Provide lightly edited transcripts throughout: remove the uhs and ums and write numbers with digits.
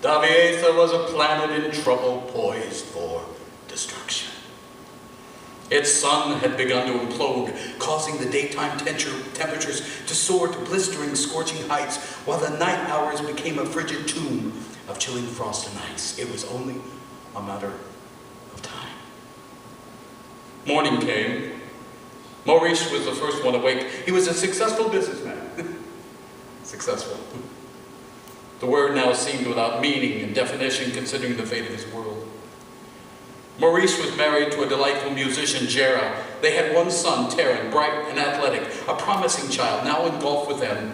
Daviatha was a planet in trouble, poised for destruction. Its sun had begun to implode, causing the daytime temperatures to soar to blistering, scorching heights, while the night hours became a frigid tomb of chilling frost and ice. It was only a matter of time. Morning came. Maurice was the first one awake. He was a successful businessman. Successful. The word now seemed without meaning and definition, considering the fate of his world. Maurice was married to a delightful musician, Jera. They had one son, Terran, bright and athletic, a promising child, now engulfed with them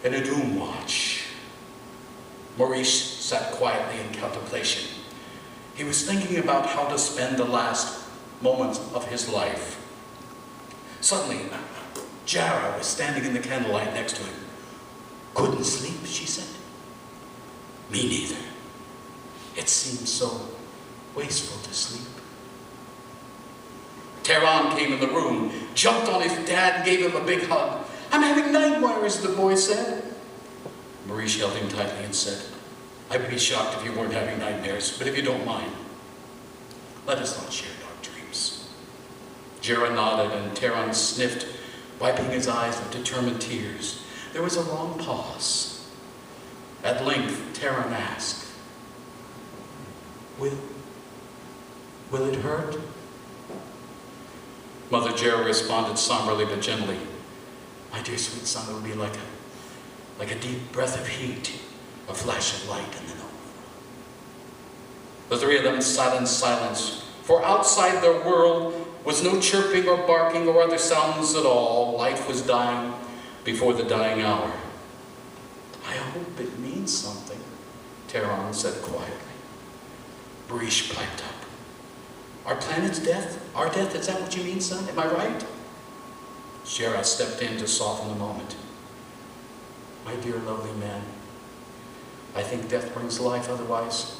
in a doom watch. Maurice sat quietly in contemplation. He was thinking about how to spend the last moments of his life. Suddenly, Jara was standing in the candlelight next to him. "Couldn't sleep," she said. "Me neither. It seems so wasteful to sleep." Terran came in the room, jumped on his dad and gave him a big hug. "I'm having nightmares," the boy said. Maurice held him tightly and said, "I'd be shocked if you weren't having nightmares, but if you don't mind, let us not share dark dreams." Jera nodded and Terran sniffed, wiping his eyes with determined tears. There was a long pause. At length, Terran asked, Will it hurt?" Mother Jera responded somberly but gently, "My dear sweet son, it would be like a deep breath of heat, a flash of light, and then over." The three of them sat in silence, for outside their world was no chirping or barking or other sounds at all. Life was dying before the dying hour. "I hope it means something," Terran said quietly. Maurice piped up. "Our planet's death? Our death, is that what you mean, son? Am I right?" Jera stepped in to soften the moment. "My dear lovely man, I think death brings life, otherwise,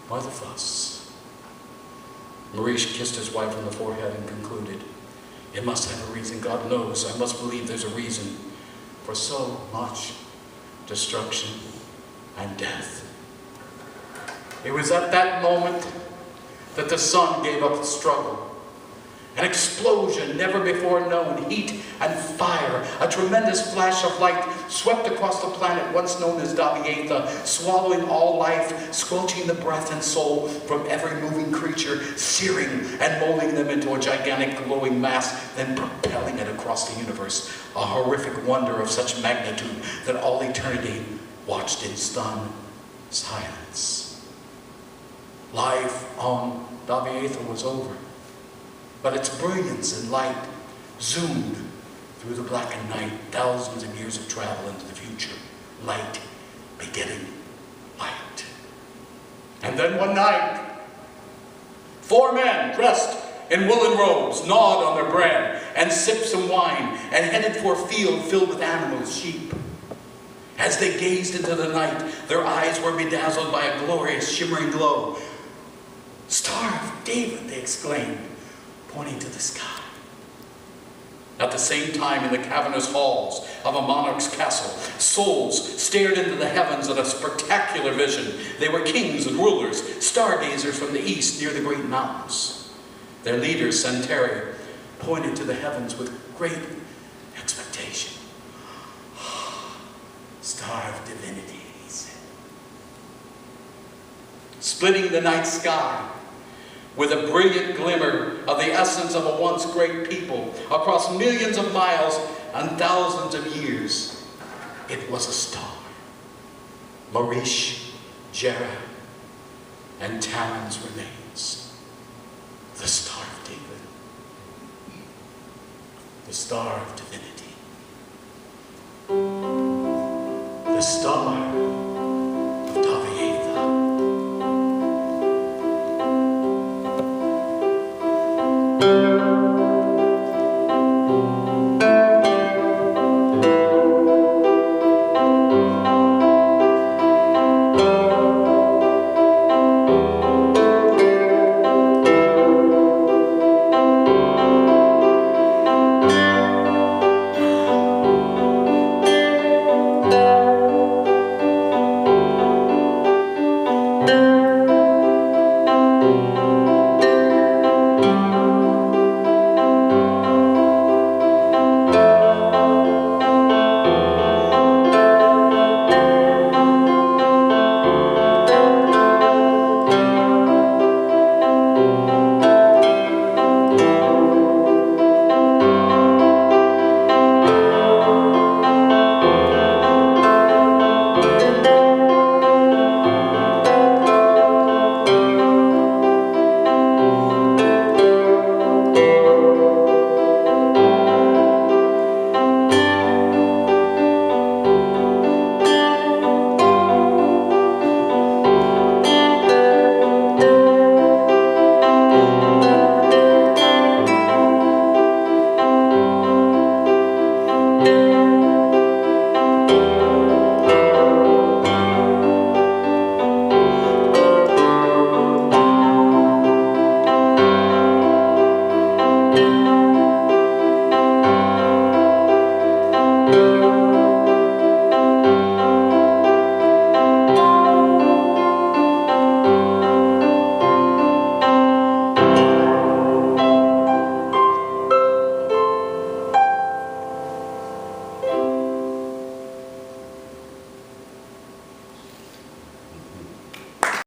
why the fuss?" Maurice kissed his wife on the forehead and concluded, "It must have a reason, God knows. I must believe there's a reason for so much destruction and death." It was at that moment that the sun gave up the struggle. An explosion never before known, heat and fire, a tremendous flash of light swept across the planet once known as Daviatha, swallowing all life, squelching the breath and soul from every moving creature, searing and molding them into a gigantic glowing mass, then propelling it across the universe, a horrific wonder of such magnitude that all eternity watched in stunned silence. Life on Daviatha was over, but its brilliance and light zoomed through the blackened night, thousands of years of travel into the future, light begetting light. And then one night, 4 men dressed in woolen robes gnawed on their bread and sipped some wine and headed for a field filled with animals, sheep. As they gazed into the night, their eyes were bedazzled by a glorious shimmering glow. "Star of David," they exclaimed, pointing to the sky. At the same time, in the cavernous halls of a monarch's castle, souls stared into the heavens in a spectacular vision. They were kings and rulers, stargazers from the east near the great mountains. Their leader, Centauri, pointed to the heavens with great expectation. "Star of divinity," he said. Splitting the night sky with a brilliant glimmer of the essence of a once great people across millions of miles and thousands of years, it was a star. Maurice, Jera, and Terran's remains. The Star of David. The Star of Divinity. The Star